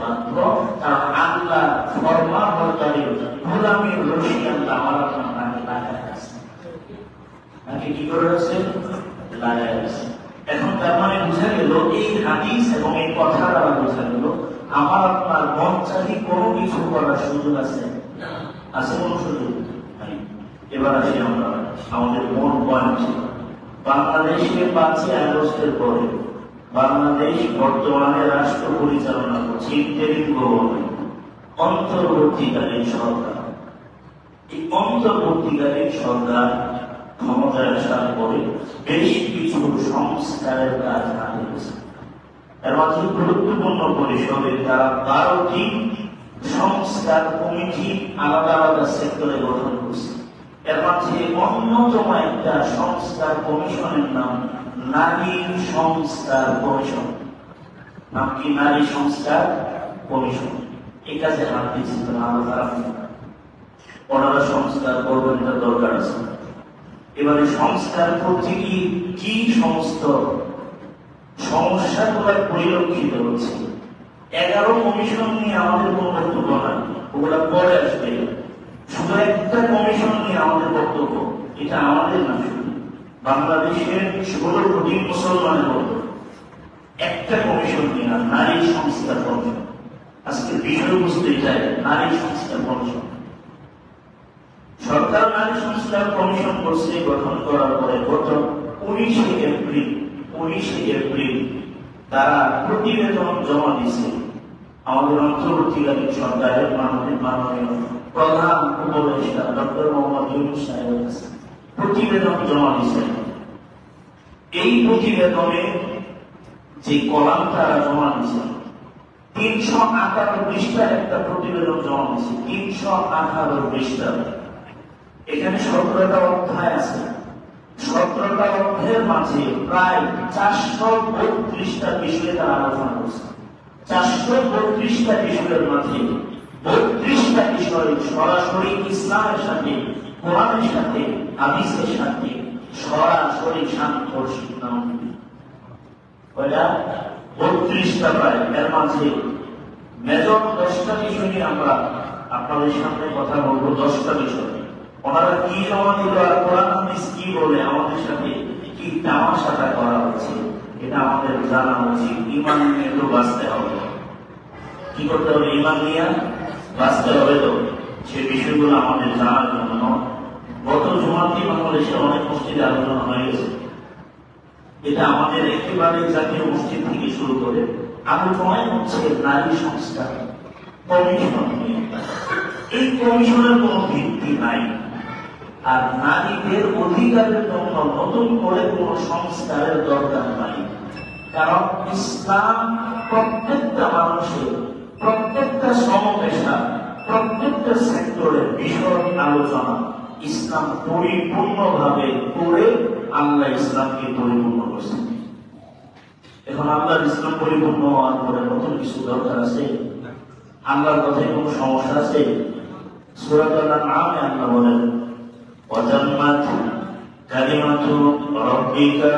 বাধ্য, কারণ আল্লাহ ফরমাবরদারি গোলামীর রশি আল্লাহ আমার আপনাকে লাগায় আছে, নাকি কি করে আছে, লাগায় আছে। এখন তার মানে বোঝা গেল এই হাদিস এবং এই কথা দ্বারা বোঝা গেল আমার আপনার মন চাহি কোনো কিছু করার সুযোগ আছে, আছে কোনো সুযোগ নাই। এবার আসি আমরা আমাদের মূল পয়েন্ট। বাংলাদেশে 5ই আগস্টের পরে বাংলাদেশ বর্তমানে রাষ্ট্র পরিচালনা করছে ইন্টারিম গভর্নমেন্ট, অন্তর্বর্তীকালীন সরকার। এই অন্তর্বর্তীকালীন সরকার ক্ষমতায় আসার পরে বেশ কিছু সংস্কারের কাজ হাতে নিয়েছে। এর মাঝে গুরুত্বপূর্ণ পরিষদের তারা 12টি সংস্কার কমিটি আলাদা আলাদা সেক্টরে গঠন করছে। এর মাঝে অন্যতম একটা সংস্কার কমিশনের নাম নারী সংস্কার কমিশন। নাম কি? নারী সংস্কার কমিশন। এই কাজে হাত দিয়েছে ওনারা সংস্কার করবেন, এটা দরকার আছে। এবারে সংস্কার করতে কি সমস্ত সমস্যাগুলো পরিলক্ষিত হচ্ছে, 11 কমিশন নিয়ে আমাদের কোনো বক্তব্য নাই, ওগুলা পরে আসবে। শুধু একটা কমিশন নিয়ে আমাদের বক্তব্য, এটা আমাদের না, শুধু বাংলাদেশের 16 কোটি মুসলমানের বক্তব্য। একটা কমিশন নিয়ে, নারী সংস্কার কমিশন। আজকে বিষয়বস্তু এটাই, নারী সংস্কার কমিশন। সরকার নারী সংস্কার কমিশন করছে, গঠন করার পরে গত 19 এপ্রিল তারা প্রতিবেদন জমা দিয়েছে আমাদের অন্তর্বর্তীকালীন সরকারের মাননীয় প্রধান উপদেষ্টা ডক্টর মোহাম্মদ ইউনূস সাহেবের কাছে প্রতিবেদন জমা দিয়েছেন। এই প্রতিবেদনে যে কলাম তারা জমা দিয়েছেন, 318 পৃষ্ঠার একটা প্রতিবেদন জমা দিয়েছে, 318 পৃষ্ঠা। এখানে 17টা অধ্যায় আছে। 17টা অধ্যায়ের মাঝে প্রায় 432টা বিষয়ে তারা আলোচনা করছে। 432টা বিষয়ের মাঝে 32টা বিষয় সরাসরি ইসলামের সাথে, কোরআনের সাথে, হাদিসের সাথে সরাসরি সাংঘর্ষিক নাম। 32টা প্রায়। এর মাঝে মেজর 10টা বিষয় নিয়ে আমরা আপনাদের সামনে কথা বলবো। 10টা বিষয় ওনারা কি জমা দিল আর কোরআন হাদিস কি বলে, আমাদের সাথে কি তামাশাটা করা হচ্ছে, এটা আমাদের জানা উচিত। ঈমান নিয়ে তো বাঁচতে হবে। কি করতে হবে? ঈমান নিয়ে বাঁচতে হবে। তো সে বিষয়গুলো আমাদের জানার জন্য গত জুমাতেই বাংলাদেশে অনেক মসজিদে আলোচনা হয়ে গেছে। এটা আমাদের একেবারে জাতীয় মসজিদ থেকে শুরু করে আলোচনায় হচ্ছে নারী সংস্কার কমিশন নিয়ে। এই কমিশনের কোন ভিত্তি নাই, আর নারীদের অধিকারের জন্য নতুন করে কোন সংস্কারের দরকার নাই। কারণ ইসলাম প্রত্যেকটা মানুষের, প্রত্যেকটা সমপেশা, প্রত্যেকটা সেক্টরের বিষয় আলোচনা ইসলাম পরিপূর্ণভাবে করে আল্লাহ ইসলামকে পরিপূর্ণ করছে। এখন আল্লাহর ইসলাম পরিপূর্ণ হওয়ার পরে নতুন কিছু দরকার আছে? আল্লাহর কথায় কোন সমস্যা আছে? সূরা আল-আনআমে আল্লাহ বলেন ওয়াজাম্মাত কালিমাতু রাব্বিকা